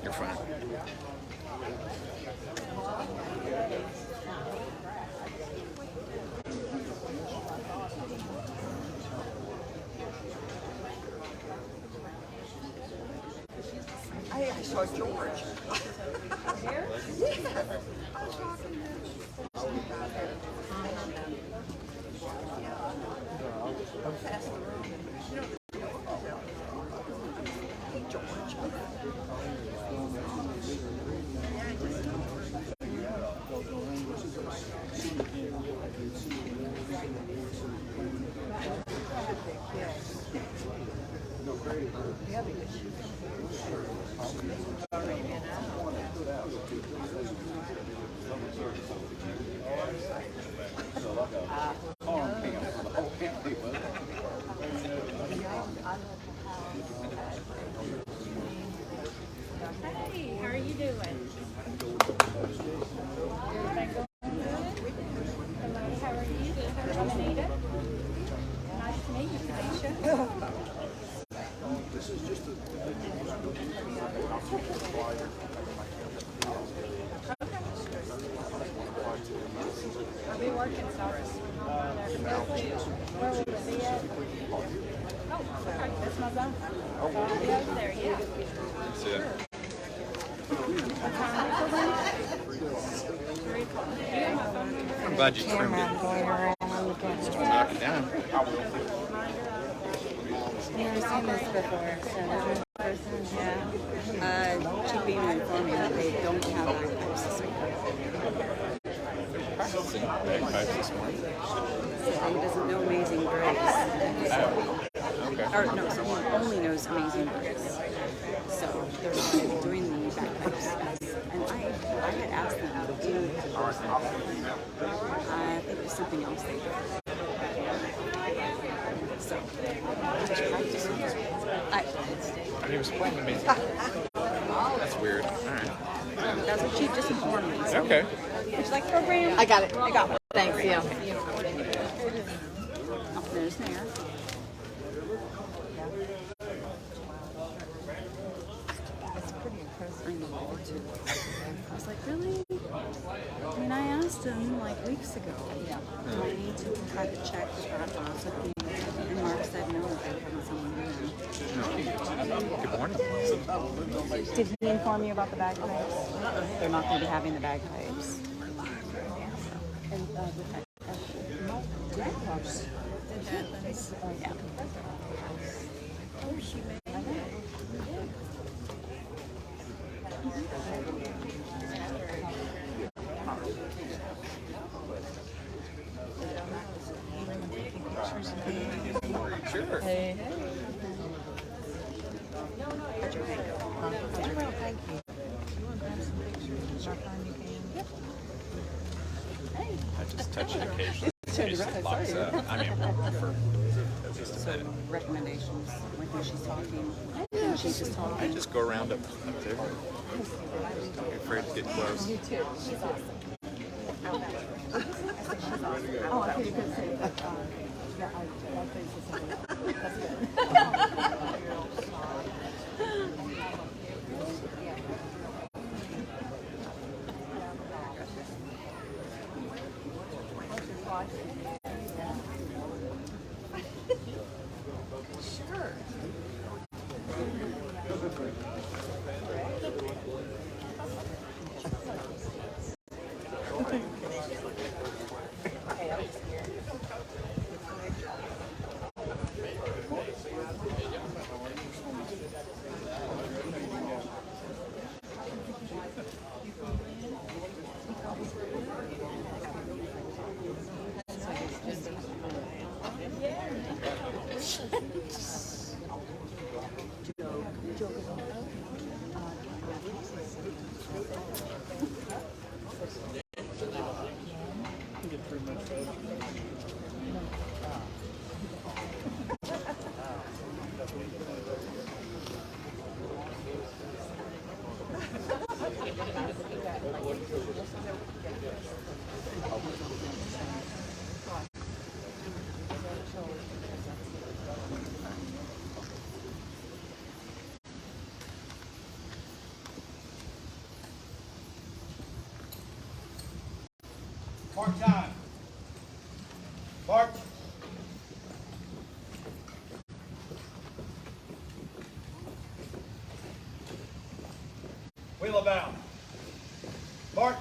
You're fine. I saw George. Here? Yeah. I was talking to him. Past the room. You know, hey, George. Yeah, just yeah, because you Hey, how are you doing? Everything going good? Hello, how are you? How are you, Anita? Nice to meet you, Tanisha. This is just a I'll be working, sorry. Where will it be at? Oh, okay, that's my zone. So I'll be over there, yeah. See ya. What time is it? 3 o'clock. You have my phone number? I'm glad you trimmed it. Knock it down. Never seen this before, so this is the first time. Yeah. Chief Beamer informed me that they don't have bagpipes this week. Practicing bagpipes this morning. So he doesn't know Amazing Grace. Okay. Or no, so he only knows Amazing Grace. So they're not doing the bagpipes. And I had asked them to do, I think it was something else they did. So, just practice. He was playing amazing. That's weird. All right. That's what Chief just informed me. So. Okay. Would you like the program? I got it. I got it. Thanks, yeah. Oh, there's there. It's pretty impressive. I know, too. I was like, really? I mean, I asked him like weeks ago. Yeah. Do I need to try to check the backgrounds with me? And Mark said no, that they're having someone do that. Good morning. Did he inform you about the bagpipes? They're not going to be having the bagpipes. And with that, oh, yeah. Oh, she made it. Sure. Hey. How'd your hand go? Well, thank you. You want to grab some pictures? I'll find you can. I just touch it occasionally. It just locks up. I mean, for just a So minute. recommendations, like when she's talking, when she's just I talking. just go around up there. Don't be afraid to get close. You too. She's awesome. Oh, I thought you could say that. Yeah, I think so. That's sure. Mark time. Mark. Wheel about. March.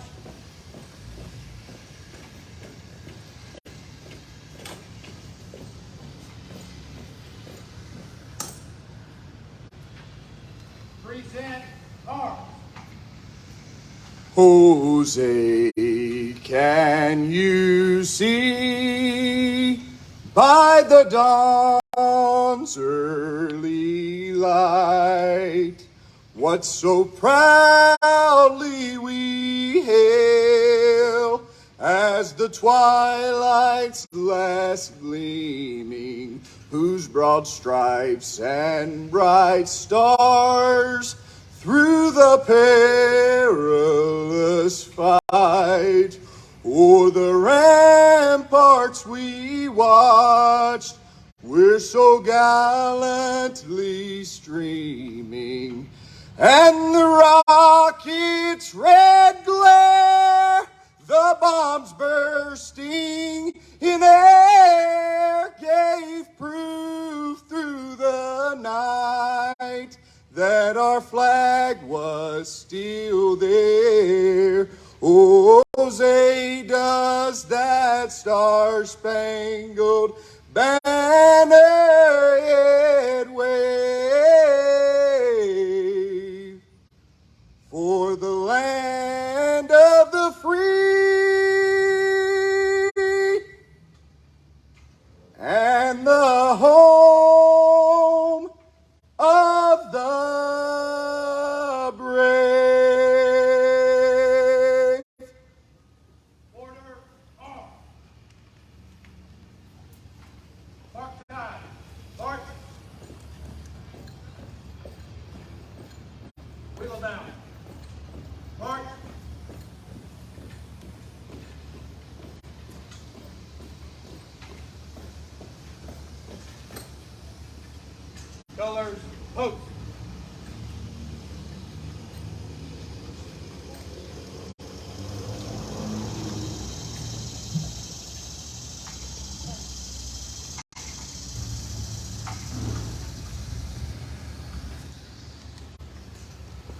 Present arms. Jose, can you see by the dawn's early light what so proudly we hail as the twilight's last gleaming, whose broad stripes and bright stars through the perilous fight o'er the ramparts we watched, we're so gallantly streaming, and the rocket's red glare, the bombs bursting in air, gave proof through the night that our flag was still there. Oh, Jose, does that star-spangled banner yet wave for the land of the free and the home of the brave? Order. Arms. Mark time. March. Wheel down. March. Colors. Post.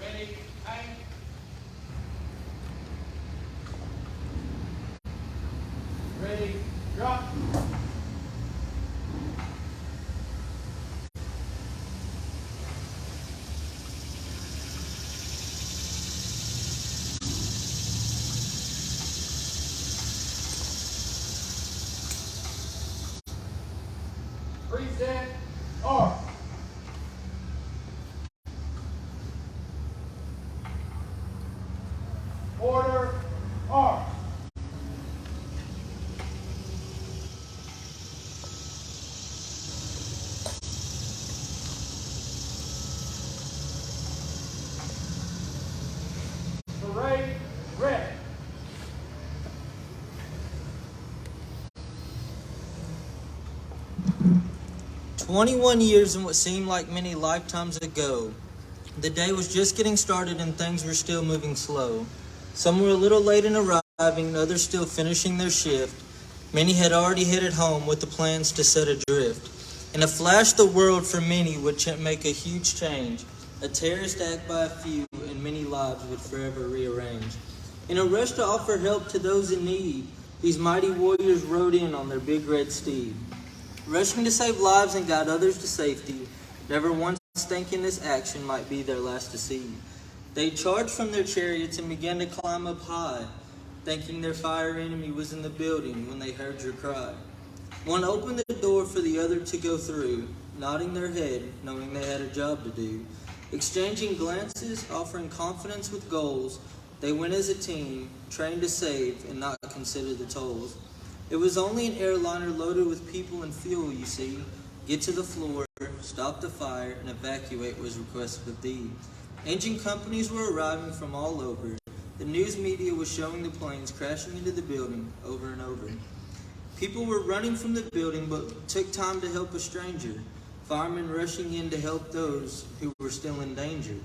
Ready, aim. Ready, drop. Present arms. Order, arms. Parade, ready. 21 years in what seemed like many lifetimes ago. The day was just getting started and things were still moving slow. Some were a little late in arriving, others still finishing their shift. Many had already headed home with the plans to set adrift. In a flash, the world for many would make a huge change. A terrorist act by a few and many lives would forever rearrange. In a rush to offer help to those in need, these mighty warriors rode in on their big red steed. Rushing to save lives and guide others to safety, never once thinking this action might be their last to see. They charged from their chariots and began to climb up high, thinking their fire enemy was in the building when they heard your cry. One opened the door for the other to go through, nodding their head, knowing they had a job to do. Exchanging glances, offering confidence with goals, they went as a team, trained to save and not consider the tolls. It was only an airliner loaded with people and fuel, you see. Get to the floor, stop the fire, and evacuate was requested of thee. Engine companies were arriving from all over. The news media was showing the planes crashing into the building over and over. People were running from the building but took time to help a stranger. Firemen rushing in to help those who were still in danger.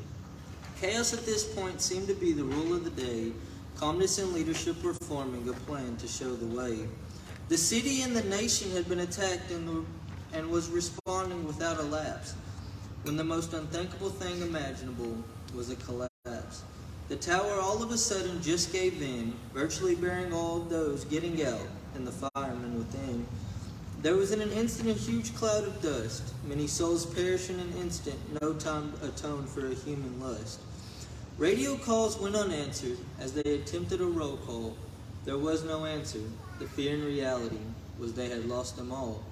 Chaos at this point seemed to be the rule of the day. Calmness and leadership were forming a plan to show the way. The city and the nation had been attacked and was responding without a lapse, when the most unthinkable thing imaginable was a collapse. The tower all of a sudden just gave in, virtually burying all of those getting out and the firemen within. There was in an instant a huge cloud of dust, many souls perished in an instant, no time atoned for a human lust. Radio calls went unanswered as they attempted a roll call. There was no answer. The fear and reality was they had lost them all.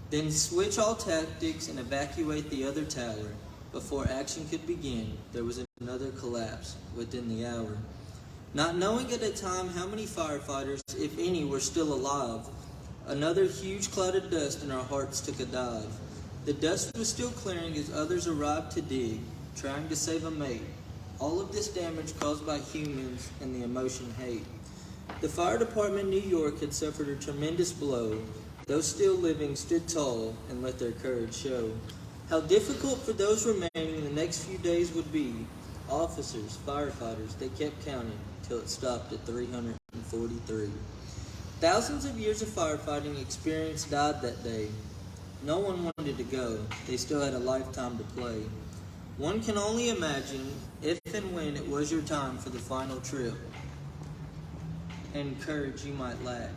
Then switch all tactics and evacuate the other tower. Before action could begin, there was another collapse within the hour. Not knowing at the time how many firefighters, if any, were still alive, another huge cloud of dust in our hearts took a dive. The dust was still clearing as others arrived to dig, trying to save a mate. All of this damage caused by humans and the emotion hate. The fire department in New York had suffered a tremendous blow. Those still living stood tall and let their courage show. How difficult for those remaining the next few days would be. Officers, firefighters, they kept counting till it stopped at 343. Thousands of years of firefighting experience died that day. No one wanted to go. They still had a lifetime to play. One can only imagine if and when it was your time for the final trip and courage you might lack.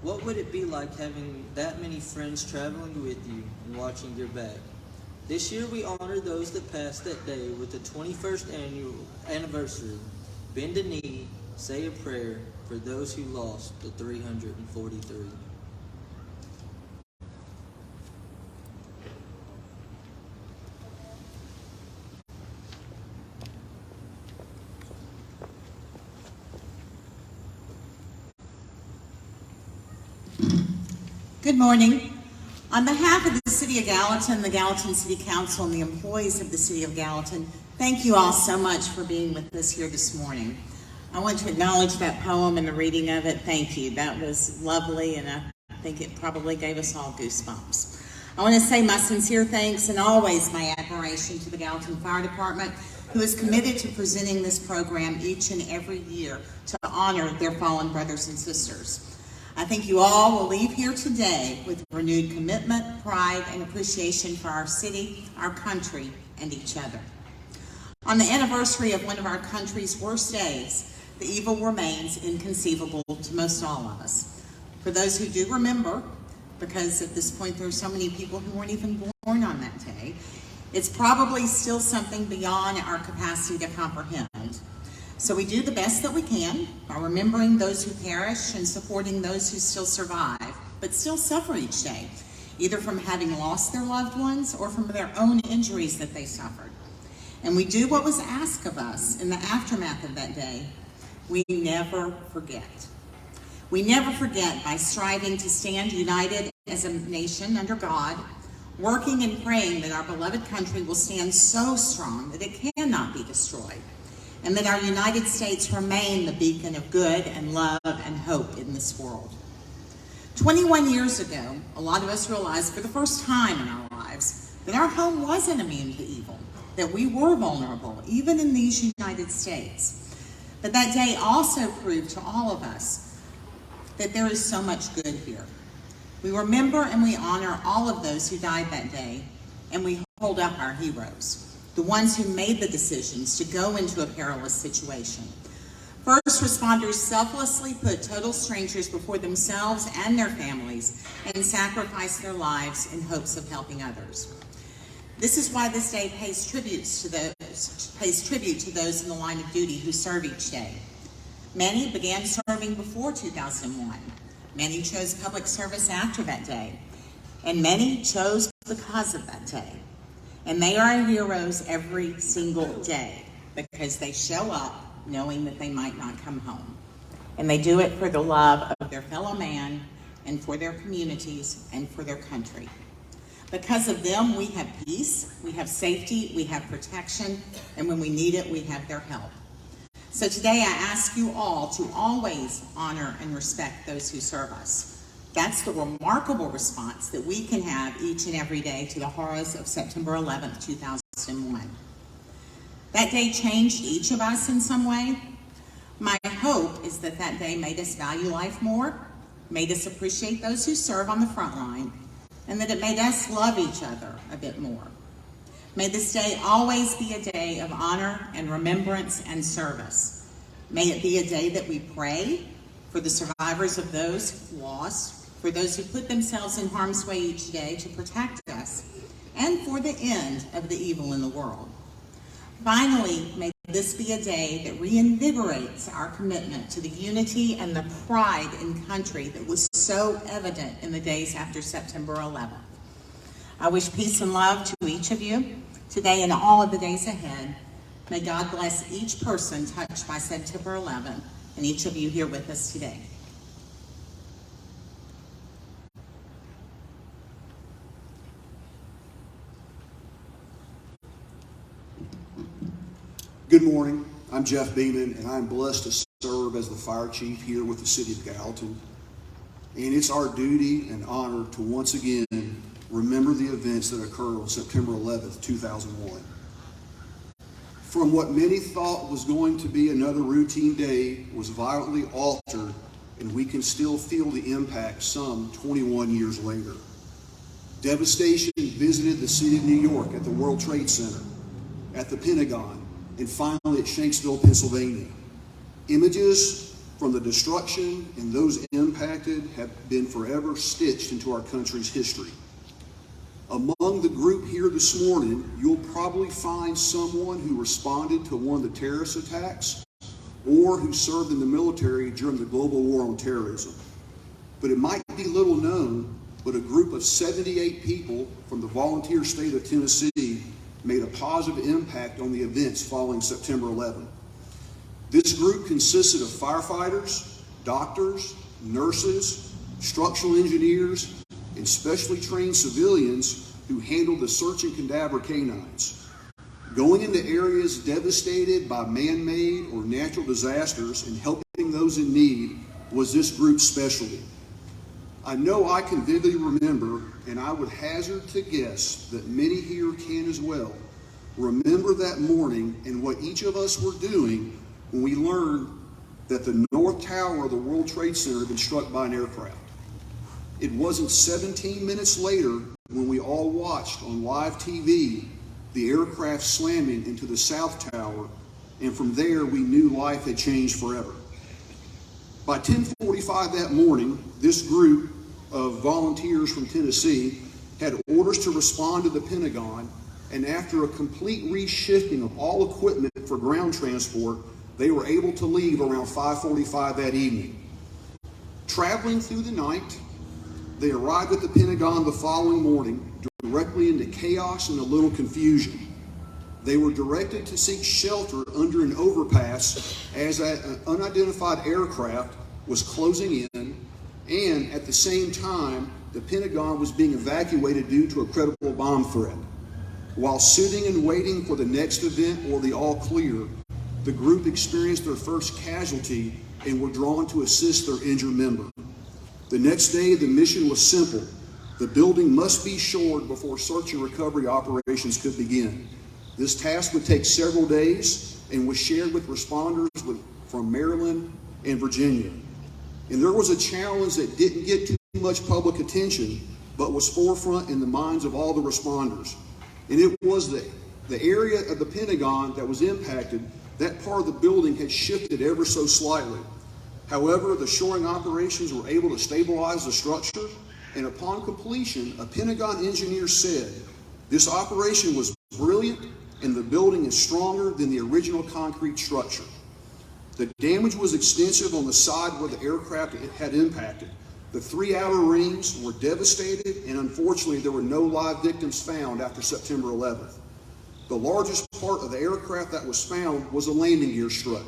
What would it be like having that many friends traveling with you and watching your back? This year we honor those that passed that day with the 21st anniversary. Bend a knee, say a prayer for those who lost the 343. Good morning. On behalf of the City of Gallatin, the Gallatin City Council, and the employees of the City of Gallatin, thank you all so much for being with us here this morning. I want to acknowledge that poem and the reading of it. Thank you. That was lovely, and I think it probably gave us all goosebumps. I want to say my sincere thanks and always my admiration to the Gallatin Fire Department, who is committed to presenting this program each and every year to honor their fallen brothers and sisters. I think you all will leave here today with renewed commitment, pride, and appreciation for our city, our country, and each other. On the anniversary of one of our country's worst days, the evil remains inconceivable to most all of us. For those who do remember, because at this point there are so many people who weren't even born on that day, it's probably still something beyond our capacity to comprehend. So we do the best that we can by remembering those who perish and supporting those who still survive, but still suffer each day, either from having lost their loved ones or from their own injuries that they suffered. And we do what was asked of us in the aftermath of that day. We never forget. We never forget by striving to stand united as a nation under God, working and praying that our beloved country will stand so strong that it cannot be destroyed, and that our United States remain the beacon of good and love and hope in this world. 21 years ago, a lot of us realized for the first time in our lives that our home wasn't immune to evil, that we were vulnerable, even in these United States. But that day also proved to all of us that there is so much good here. We remember and we honor all of those who died that day, and we hold up our heroes, the ones who made the decisions to go into a perilous situation. First responders selflessly put total strangers before themselves and their families and sacrificed their lives in hopes of helping others. This is why this day pays tribute to those in the line of duty who serve each day. Many began serving before 2001. Many chose public service after that day. And many chose because of that day. And they are our heroes every single day because they show up knowing that they might not come home. And they do it for the love of their fellow man and for their communities and for their country. Because of them, we have peace, we have safety, we have protection, and when we need it, we have their help. So today I ask you all to always honor and respect those who serve us. That's the remarkable response that we can have each and every day to the horrors of September 11th, 2001. That day changed each of us in some way. My hope is that that day made us value life more, made us appreciate those who serve on the front line, and that it made us love each other a bit more. May this day always be a day of honor and remembrance and service. May it be a day that we pray for the survivors of those lost, for those who put themselves in harm's way each day to protect us, and for the end of the evil in the world. Finally, may this be a day that reinvigorates our commitment to the unity and the pride in country that was so evident in the days after September 11th. I wish peace and love to each of you today and all of the days ahead. May God bless each person touched by September 11th and each of you here with us today. Good morning. I'm Jeff Beeman, and I'm blessed to serve as the fire chief here with the City of Gallatin. And it's our duty and honor to once again remember the events that occurred on September 11th, 2001. From what many thought was going to be another routine day was violently altered, and we can still feel the impact some 21 years later. Devastation visited the city of New York at the World Trade Center, at the Pentagon, and finally at Shanksville, Pennsylvania. Images from the destruction and those impacted have been forever stitched into our country's history. Among the group here this morning, you'll probably find someone who responded to one of the terrorist attacks or who served in the military during the global war on terrorism. But it might be little known, but a group of 78 people from the volunteer state of Tennessee made a positive impact on the events following September 11. This group consisted of firefighters, doctors, nurses, structural engineers, and specially trained civilians who handled the search and cadaver canines. Going into areas devastated by man-made or natural disasters and helping those in need was this group's specialty. I know I can vividly remember, and I would hazard to guess that many here can as well, remember that morning and what each of us were doing when we learned that the North Tower of the World Trade Center had been struck by an aircraft. It wasn't 17 minutes later when we all watched on live TV the aircraft slamming into the South Tower, and from there we knew life had changed forever. By 10:45 that morning, this group of volunteers from Tennessee had orders to respond to the Pentagon, and after a complete reshifting of all equipment for ground transport, they were able to leave around 5:45 that evening. Traveling through the night, they arrived at the Pentagon the following morning, directly into chaos and a little confusion. They were directed to seek shelter under an overpass as an unidentified aircraft was closing in, and at the same time, the Pentagon was being evacuated due to a credible bomb threat. While sitting and waiting for the next event or the all clear, the group experienced their first casualty and were drawn to assist their injured member. The next day, the mission was simple. The building must be shored before search and recovery operations could begin. This task would take several days and was shared with responders from Maryland and Virginia. And there was a challenge that didn't get too much public attention, but was forefront in the minds of all the responders. And it was the area of the Pentagon that was impacted. That part of the building had shifted ever so slightly. However, the shoring operations were able to stabilize the structure, and upon completion, a Pentagon engineer said, "This operation was brilliant, and the building is stronger than the original concrete structure." The damage was extensive on the side where the aircraft had impacted. The 3 outer rings were devastated, and unfortunately there were no live victims found after September 11th. The largest part of the aircraft that was found was a landing gear strut,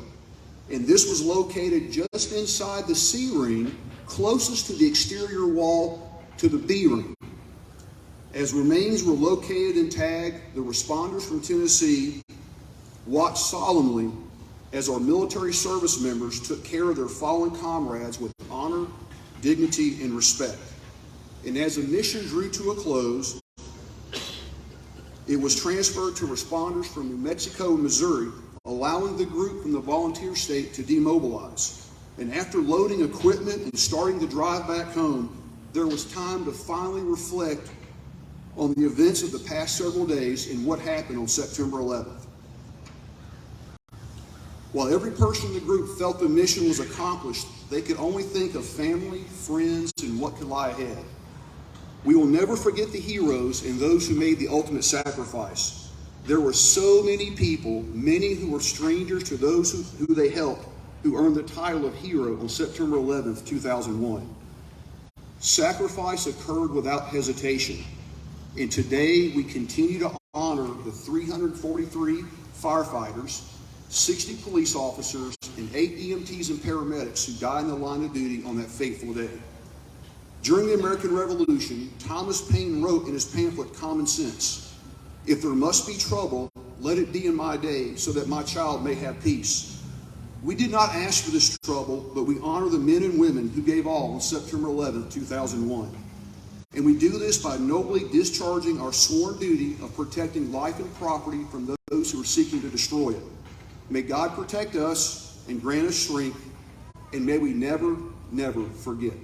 and this was located just inside the C ring, closest to the exterior wall to the B ring. As remains were located and tagged, the responders from Tennessee watched solemnly as our military service members took care of their fallen comrades with honor, dignity, and respect. And as the mission drew to a close, it was transferred to responders from New Mexico and Missouri allowing the group from the volunteer state to demobilize. And after loading equipment and starting to drive back home, there was time to finally reflect on the events of the past several days and what happened on September 11th. While every person in the group felt the mission was accomplished, they could only think of family, friends, and what could lie ahead. We will never forget the heroes and those who made the ultimate sacrifice. There were so many people, many who were strangers to those who they helped, who earned the title of hero on September 11th, 2001. Sacrifice occurred without hesitation, and today we continue to honor the 343 firefighters, 60 police officers, and 8 EMTs and paramedics who died in the line of duty on that fateful day. During the American Revolution, Thomas Paine wrote in his pamphlet, Common Sense, "If there must be trouble, let it be in my day, so that my child may have peace." We did not ask for this trouble, but we honor the men and women who gave all on September 11, 2001. And we do this by nobly discharging our sworn duty of protecting life and property from those who are seeking to destroy it. May God protect us and grant us strength, and may we never, never forget.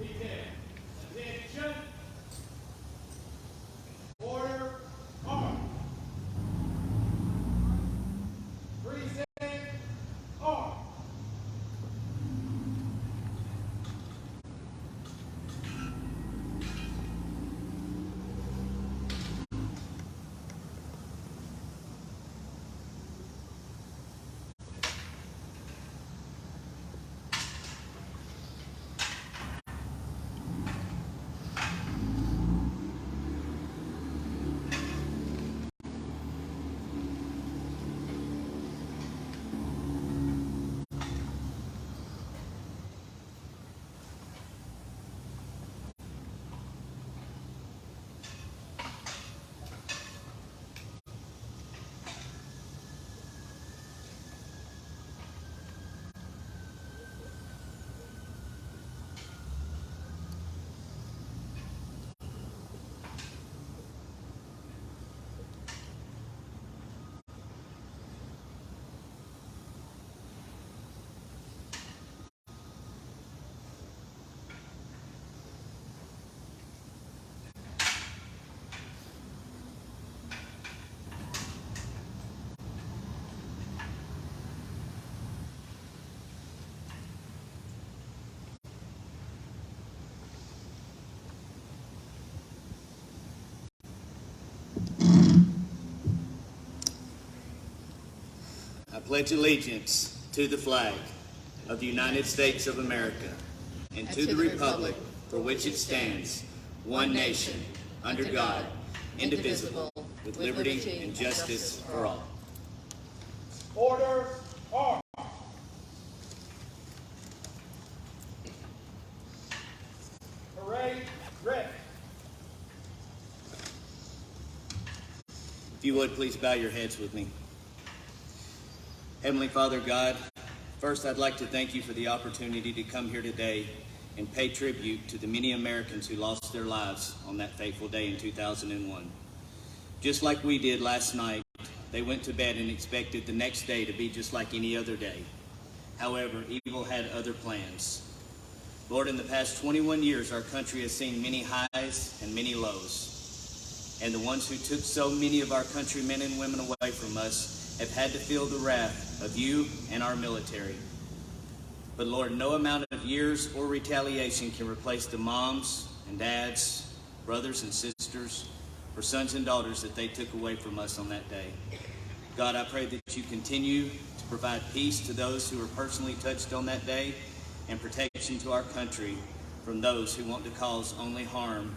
Attention. Order. Arm. Present. Arm. I pledge allegiance to the flag of the United States of America and to the republic for which it stands, one nation, under God, indivisible, with liberty and justice for all. Order. Arm. Parade. Ready. If you would, please bow your heads with me. Heavenly Father God, first I'd like to thank you for the opportunity to come here today and pay tribute to the many Americans who lost their lives on that fateful day in 2001. Just like we did last night, they went to bed and expected the next day to be just like any other day. However, evil had other plans. Lord, in the past 21 years, our country has seen many highs and many lows. And the ones who took so many of our countrymen and women away from us have had to feel the wrath of you and our military. But Lord, no amount of years or retaliation can replace the moms and dads, brothers and sisters, or sons and daughters that they took away from us on that day. God, I pray that you continue to provide peace to those who were personally touched on that day and protection to our country from those who want to cause only harm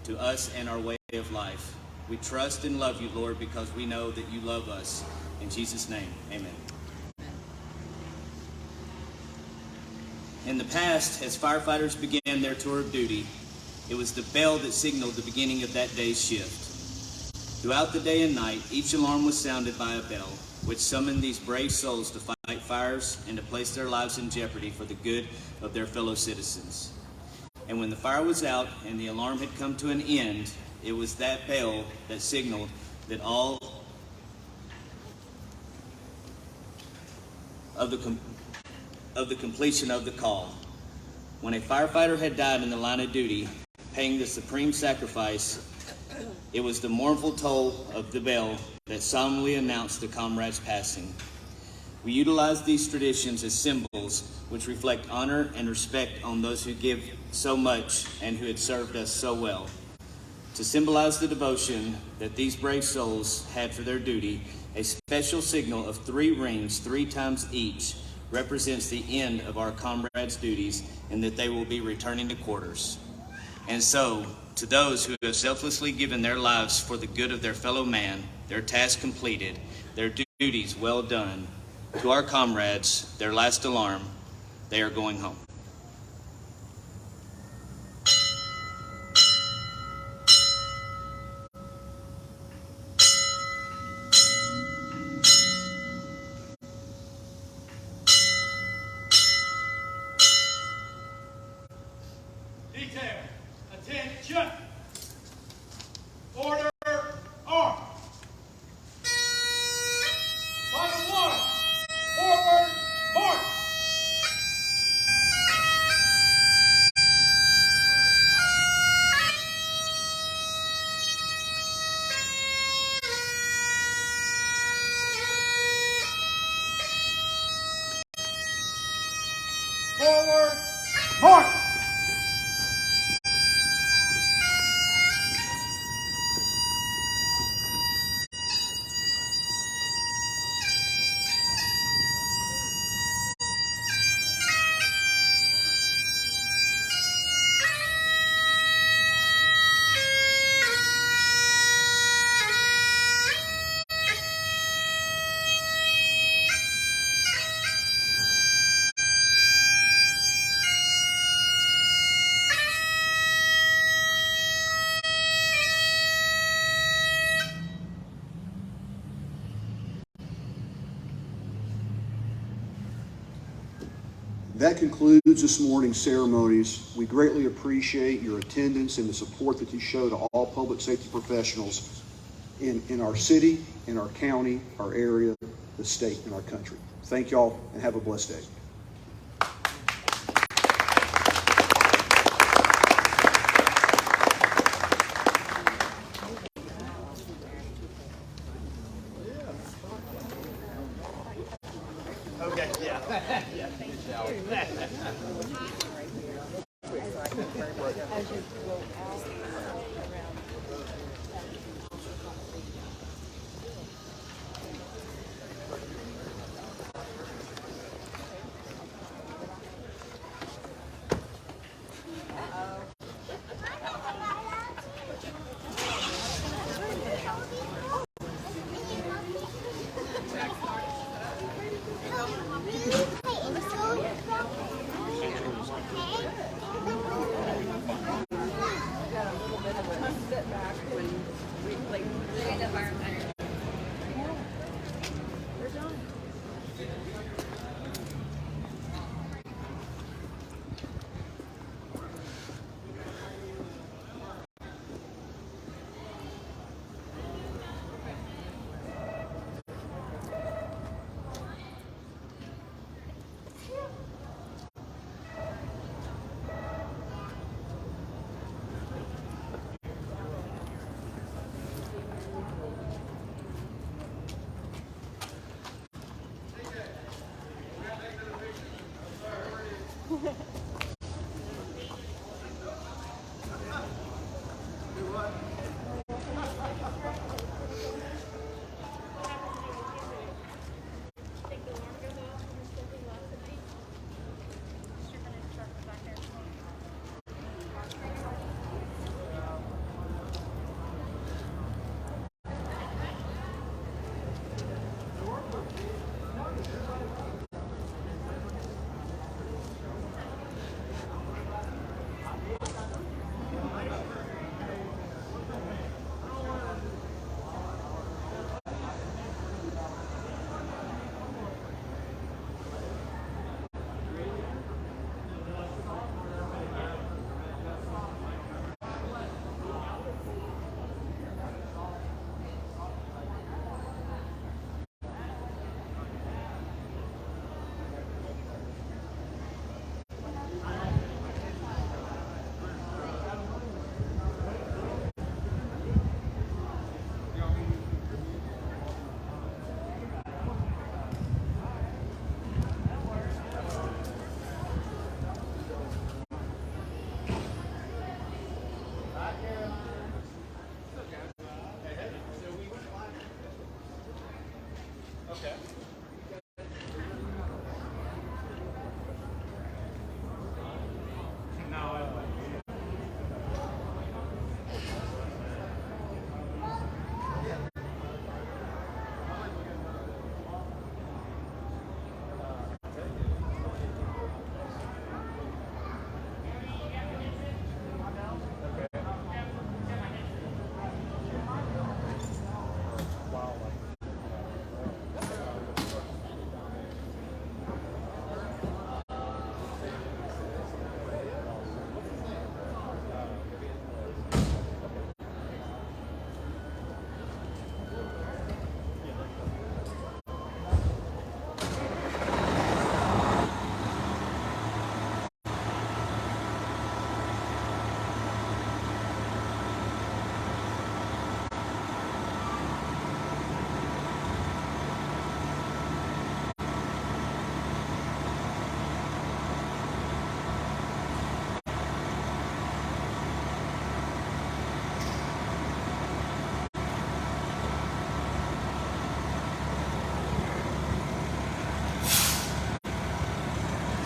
to us and our way of life. We trust and love you, Lord, because we know that you love us. In Jesus' name, amen. In the past, as firefighters began their tour of duty, it was the bell that signaled the beginning of that day's shift. Throughout the day and night, each alarm was sounded by a bell, which summoned these brave souls to fight fires and to place their lives in jeopardy for the good of their fellow citizens. And when the fire was out and the alarm had come to an end, it was that bell that signaled that all of the completion of the call. When a firefighter had died in the line of duty, paying the supreme sacrifice, it was the mournful toll of the bell that solemnly announced the comrade's passing. We utilize these traditions as symbols which reflect honor and respect on those who give so much and who had served us so well. To symbolize the devotion that these brave souls had for their duty, a special signal of 3 rings, 3 times each, represents the end of our comrades' duties and that they will be returning to quarters. And so, to those who have selflessly given their lives for the good of their fellow man, their task completed, their duties well done, to our comrades, their last alarm, they are going home. Detail, attention. Order, arm. Final 1, forward, march. Forward, march. That concludes this morning's ceremonies. We greatly appreciate your attendance and the support that you show to all public safety professionals in our city, in our county, our area, the state, and our country. Thank y'all and have a blessed day. Okay, yeah.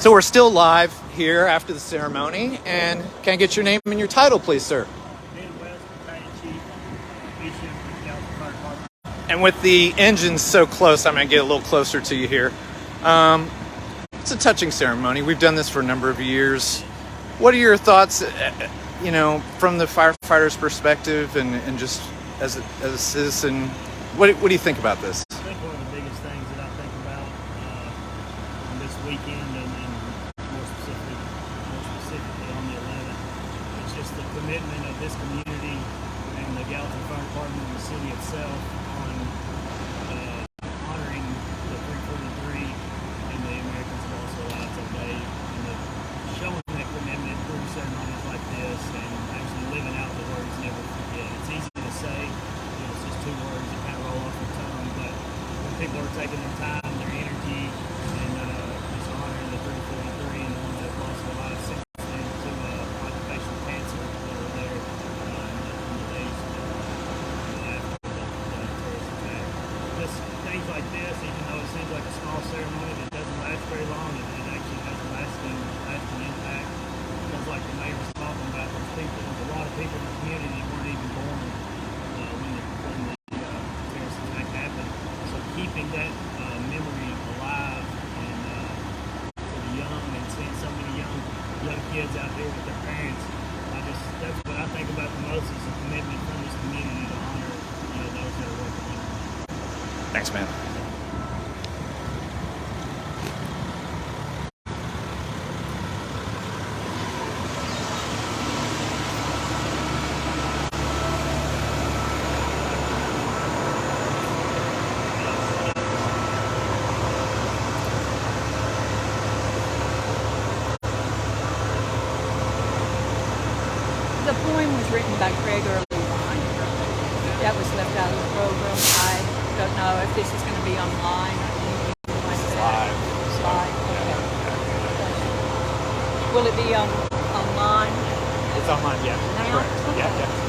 So we're still live here after the ceremony, and can I get your name and your title, please, sir? And with the engines so close, I'm going to get a little closer to you here. It's a touching ceremony. We've done this for a number of years. What are your thoughts, from the firefighter's perspective and just as a citizen? What do you think about this? I think one of the biggest things that I think about on this weekend and more specifically on the 11th, is just the commitment of this community and the Gallatin Fire Department and the city itself on honoring the 343 and the Americans who lost their lives that day, and showing that commitment through ceremonies like this and actually living out the words never forget. It's easy to say, it's just two words that kind of roll off the tongue, but when people are taking their time, their energy, and just honoring the 343 and the ones that lost their lives since then to occupational cancer that were there in the days after the terrorist attack. Just things like this, even though it seems like a small ceremony that doesn't last very long, it actually has a lasting impact. Because like the mayor was talking about, there's people, a lot of people in the community that weren't even born when the terrorist attack happened. So keeping that memory alive and for the young, and seeing so many young kids out there with their parents, that's what I think about the most, is the commitment from this community to honor those that are working on it. Thanks, man. The poem was written by Craig Early. That was left out of the program. I don't know if this is going to be online or anything like that. Slide. Okay. Will it be online? It's online, yeah. Now? Correct. Okay. Yeah.